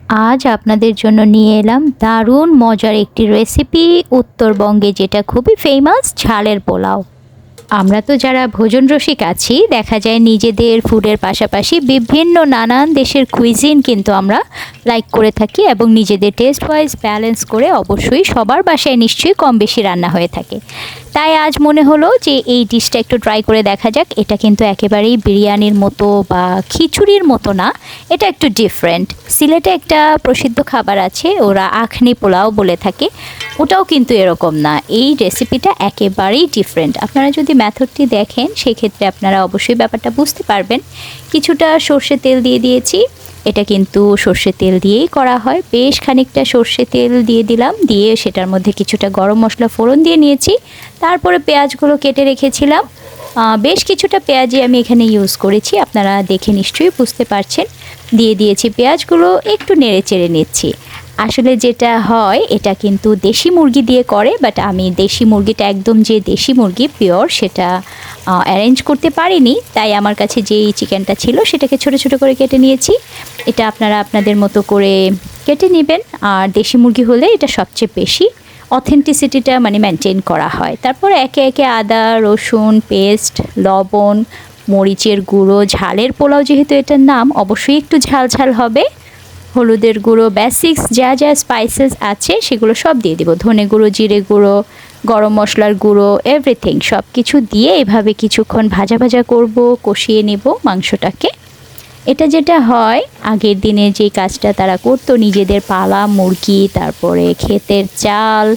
আজ আপনাদের জন্য নিয়ে এলাম দারুণ মজার একটি রেসিপি, উত্তরবঙ্গে যেটা খুবই ফেমাস, ঝালের পোলাও। আমরা তো যারা ভোজন রসিক আছি, দেখা যায় নিজেদের ফুডের পাশাপাশি বিভিন্ন নানান দেশের কুইজিন কিন্তু আমরা লাইক করে থাকি এবং নিজেদের টেস্ট ওয়াইজ ব্যালেন্স করে অবশ্যই সবার বাসায় নিশ্চয়ই কম বেশি রান্না হয়ে থাকে। তাই আজ মনে হলো যে এই ডিশটা একটু ট্রাই করে দেখা যাক। এটা কিন্তু একেবারেই বিরিয়ানির মতো বা খিচুড়ির মতো না, এটা একটু ডিফারেন্ট। সিলেটে একটা প্রসিদ্ধ খাবার আছে, ওরা আখনি পোলাও বলে থাকে, ওটাও কিন্তু এরকম না। এই রেসিপিটা একেবারেই ডিফারেন্ট। আপনারা যদি মেথডটি দেখেন সেক্ষেত্রে আপনারা অবশ্যই ব্যাপারটা বুঝতে পারবেন। কিছুটা সর্ষে তেল দিয়ে দিয়েছি, এটা কিন্তু সর্ষে তেল দিয়েই করা হয়। বেশ খানিকটা সর্ষে তেল দিয়ে দিলাম, দিয়ে সেটার মধ্যে কিছুটা গরম মশলা ফোড়ন দিয়ে নিয়েছি। তারপরে পেঁয়াজগুলো কেটে রেখেছিলাম, বেশ কিছুটা পেঁয়াজই আমি এখানে ইউজ করেছি, আপনারা দেখে নিশ্চয়ই বুঝতে পারছেন। দিয়ে দিয়েছি পেঁয়াজগুলো, একটু নেড়ে চেড়ে নিচ্ছি। আসলে যেটা হয় এটা কিন্তু দেশি মুরগি দিয়ে করে, বাট আমি দেশি মুরগিটা একদম যে দেশি মুরগি পিওর সেটা অ্যারেঞ্জ করতে পারিনি, তাই আমার কাছে যেই চিকেনটা ছিল সেটাকে ছোট ছোট করে কেটে নিয়েছি। এটা আপনারা আপনাদের মতো করে কেটে নেবেন, আর দেশি মুরগি হলে এটা সবচেয়ে বেশি অথেন্টিসিটিটা মানে মেনটেন করা হয়। তারপর একে একে আদা রসুন পেস্ট, লবণ, মরিচের গুঁড়ো, ঝালের পোলাও যেহেতু এটার নাম অবশ্যই একটু ঝাল ঝাল হবে, হলুদের গুঁড়ো, বেসিক্স যা যা স্পাইসেস আছে সেগুলো সব দিয়ে দিব, ধনে গুঁড়ো, জিরে গুঁড়ো, গরম মশলার গুঁড়ো, এভরিথিং সব কিছু দিয়ে এভাবে কিছুক্ষণ ভাজা ভাজা করব, কষিয়ে নেব মাংসটাকে। এটা যেটা হয়, আগের দিনে যে কাজটা তারা করতো, নিজেদের পালা মুরগি, তারপরে ক্ষেতের চাল,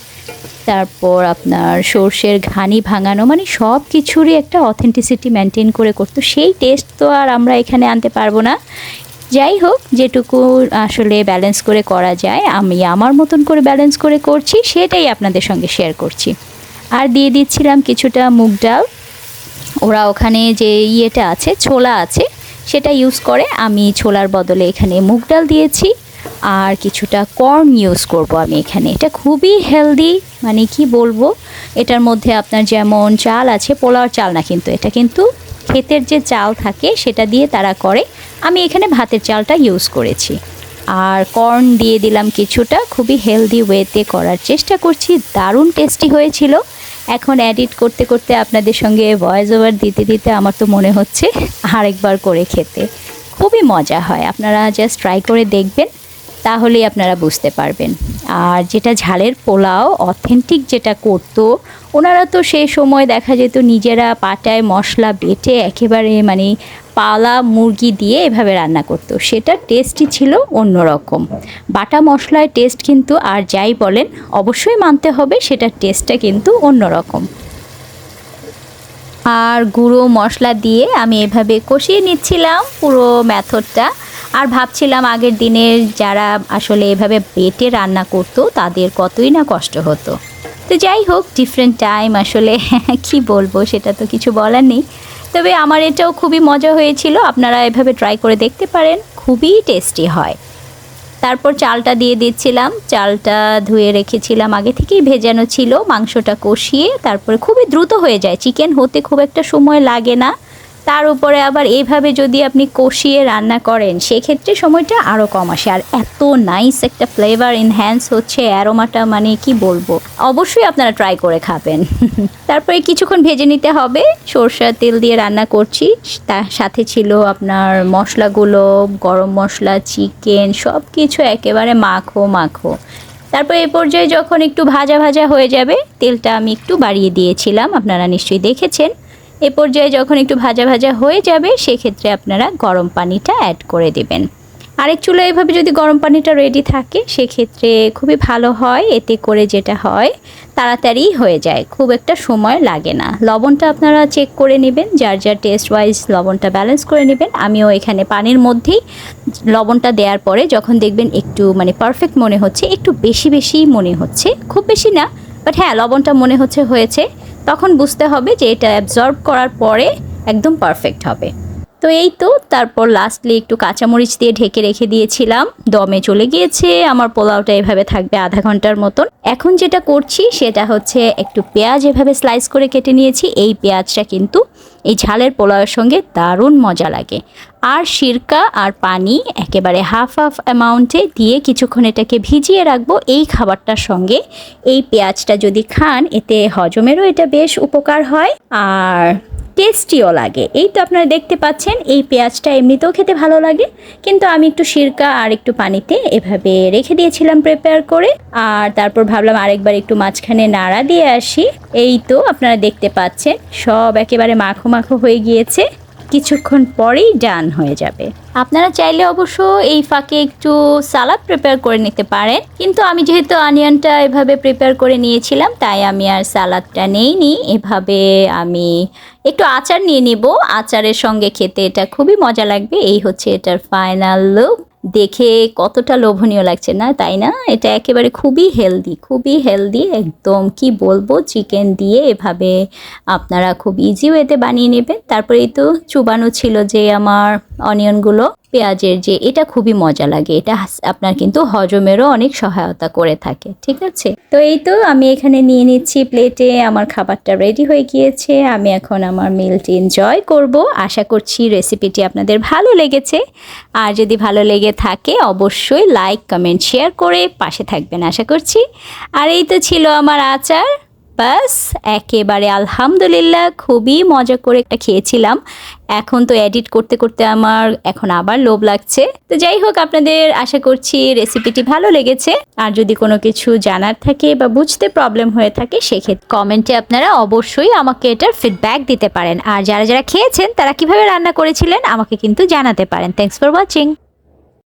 তারপর আপনার সর্ষের ঘানি ভাঙানো, মানে সব কিছুরই একটা অথেন্টিসিটি মেনটেন করে করতো। সেই টেস্ট তো আর আমরা এখানে আনতে পারবো না। যাই হোক, যেটুকু আসলে ব্যালেন্স করে করা যায় আমি আমার মতন করে ব্যালেন্স করে করছি, সেটাই আপনাদের সঙ্গে শেয়ার করছি। আর দিয়ে দিচ্ছিলাম কিছুটা মুগ ডাল। ওরা ওখানে যে ইয়েটা আছে, ছোলা আছে, সেটা ইউজ করে, আমি ছোলার বদলে এখানে মুগ ডাল দিয়েছি। আর কিছুটা কর্ন ইউজ করব আমি এখানে। এটা খুবই হেলদি, মানে কি বলবো, এটার মধ্যে আপনার যেমন চাল আছে, পোলাওর চাল না কিন্তু, এটা কিন্তু ক্ষেতের যে চাল থাকে সেটা দিয়ে তারা করে, আমি এখানে ভাতের চালটা ইউজ করেছি। আর কর্ন দিয়ে দিলাম কিছুটা, খুবই হেলদি ওয়েতে করার চেষ্টা করছি, দারুণ টেস্টি হয়েছিল। এখন এডিট করতে করতে আপনাদের সঙ্গে ভয়েস ওভার দিতে দিতে আমার তো মনে হচ্ছে আরেকবার করে খেতে। খুবই মজা হয়, আপনারা জাস্ট ট্রাই করে দেখবেন, তাহলেই আপনারা বুঝতে পারবেন। আর যেটা ঝালের পোলাও অথেন্টিক যেটা করতো, ওনারা তো সেই সময় দেখা যেত নিজেরা পাটায় মশলা বেটে একেবারে মানে পালা মুরগি দিয়ে এভাবে রান্না করতো, সেটা টেস্টই ছিল অন্যরকম। বাটা মশলার টেস্ট কিন্তু আর যাই বলেন অবশ্যই মানতে হবে, সেটার টেস্টটা কিন্তু অন্যরকম। আর গুঁড়ো মশলা দিয়ে আমি এভাবে কষিয়ে নিচ্ছিলাম পুরো মেথডটা। আর ভাবছিলাম আগের দিনের যারা আসলে এভাবে বেটে রান্না করতো তাদের কতই না কষ্ট হতো। তো যাই হোক, ডিফারেন্ট টাইম আসলে কি বলবো, সেটা তো কিছু বলার নেই। তবে আমার এটাও খুবই মজা হয়েছিল, আপনারা এভাবে ট্রাই করে দেখতে পারেন, খুবই টেস্টি হয়। তারপর চালটা দিয়ে দিচ্ছিলাম, চালটা ধুয়ে রেখেছিলাম, আগে থেকেই ভেজানো ছিল। মাংসটা কষিয়ে তারপরে খুবই দ্রুত হয়ে যায়, চিকেন হতে খুব একটা সময় লাগে না। তার উপরে আবার এইভাবে যদি আপনি কষিয়ে রান্না করেন সেক্ষেত্রে সময়টা আরও কম আসে, আর এত নাইস একটা ফ্লেভার এনহ্যান্স হচ্ছে, অ্যারোমাটা মানে কি বলবো, অবশ্যই আপনারা ট্রাই করে খাবেন। তারপরে কিছুক্ষণ ভেজে নিতে হবে, সরষের তেল দিয়ে রান্না করছি, তার সাথে ছিল আপনার মশলাগুলো, গরম মশলা, চিকেন, সব কিছু একেবারে মাখো মাখো। তারপর এই পর্যায়ে যখন একটু ভাজা ভাজা হয়ে যাবে, তেলটা আমি একটু বাড়িয়ে দিয়েছিলাম, আপনারা নিশ্চয়ই দেখেছেন। এ পর্যায়ে যখন একটু ভাজা ভাজা হয়ে যাবে সেক্ষেত্রে আপনারা গরম পানিটা অ্যাড করে দেবেন। আরেক চুলায় এভাবে যদি গরম পানিটা রেডি থাকে সেক্ষেত্রে খুবই ভালো হয়, এতে করে যেটা হয় তাড়াতাড়ি হয়ে যায়, খুব একটা সময় লাগে না। লবণটা আপনারা চেক করে নেবেন, যার যার টেস্ট ওয়াইজ লবণটা ব্যালেন্স করে নেবেন। আমিও এখানে পানির মধ্যেই লবণটা দেওয়ার পরে যখন দেখবেন একটু মানে পারফেক্ট মনে হচ্ছে, একটু বেশি বেশি মনে হচ্ছে, খুব বেশি না বাট হ্যাঁ লবণটা মনে হচ্ছে হয়েছে, তখন বুঝতে হবে যে এটা অ্যাবজর্ব করার পরে একদম পারফেক্ট হবে। তো এই তো, তারপর লাস্টলি একটু কাঁচামরিচ দিয়ে ঢেকে রেখে দিয়েছিলাম, দমে চলে গিয়েছে আমার পোলাওটা। এভাবে থাকবে আধা ঘন্টার মতন। এখন যেটা করছি সেটা হচ্ছে একটু পেঁয়াজ এভাবে স্লাইস করে কেটে নিয়েছি, এই পেঁয়াজটা কিন্তু এই ঝালের পোলাওয়ের সঙ্গে দারুণ মজা লাগে। আর সিরকা আর পানি একেবারে হাফ হাফ অ্যামাউন্টে দিয়ে কিছুক্ষণ এটাকে ভিজিয়ে রাখবো এই খাবারটার সঙ্গে। এই পেঁয়াজটা যদি খান এতে হজমেরও এটা বেশ উপকার হয় আর টেস্টিও লাগে। এই তো আপনারা দেখতে পাচ্ছেন এই পেঁয়াজটা এমনিতেও খেতে ভালো লাগে, কিন্তু আমি একটু সিরকা আর একটু পানিতে এভাবে রেখে দিয়েছিলাম প্রিপেয়ার করে। আর তারপর ভাবলাম আরেকবার একটু মাঝখানে নাড়া দিয়ে আসি। এই তো আপনারা দেখতে পাচ্ছেন সব একেবারে মাখো মাখো হয়ে গিয়েছে, কিছুক্ষণ পরেই ডান হয়ে যাবে। আপনারা চাইলে অবশ্য এই ফাঁকে একটু সালাদ প্রিপেয়ার করে নিতে পারেন, কিন্তু আমি যেহেতু অনিয়নটা এভাবে প্রিপেয়ার করে নিয়েছিলাম তাই আমি আর সালাদটা নেইনি। এভাবে আমি একটু আচার নিয়ে নিব, আচারের সঙ্গে খেতে এটা খুবই মজা লাগবে। এই হচ্ছে এটার ফাইনাল লুক। দেখে কতটা লোভনীয় লাগছে না, তাই না? এটা একেবারে খুবই হেলদি একদম, কি বলবো, চিকেন দিয়ে এভাবে আপনারা খুব ইজি ওয়েতে বানিয়ে নেবেন। তারপরে এই তো চুবানো ছিল যে আমার অনিয়নগুলো, পেঁয়াজের যে, এটা খুবই মজা লাগে। এটা আপনার কিন্তু হজমেরও অনেক সহায়তা করে থাকে। ঠিক আছে, তো এই তো আমি এখানে নিয়ে নিচ্ছি প্লেটে। আমার খাবারটা রেডি হয়ে গিয়েছে, আমি এখন আমার মিলটি এনজয় করব। আশা করছি রেসিপিটি আপনাদের ভালো লেগেছে। আর যদি ভালো লেগে থাকে অবশ্যই লাইক কমেন্ট শেয়ার করে পাশে থাকবেন আশা করছি। আর এই তো ছিল আমার আচার, বাস একেবারে আলহামদুলিল্লাহ খুবই মজা করে একটা খেয়েছিলাম। এখন তো এডিট করতে করতে আমার এখন আবার লোভ লাগছে। তো যাই হোক, আপনাদের আশা করছি রেসিপিটি ভালো লেগেছে। আর যদি কোনো কিছু জানার থাকে বা বুঝতে প্রবলেম হয়ে থাকে সেক্ষেত্রে কমেন্টে আপনারা অবশ্যই আমাকে এটার ফিডব্যাক দিতে পারেন। আর যারা যারা খেয়েছেন তারা কিভাবে রান্না করেছিলেন আমাকে কিন্তু জানাতে পারেন। Thanks for watching.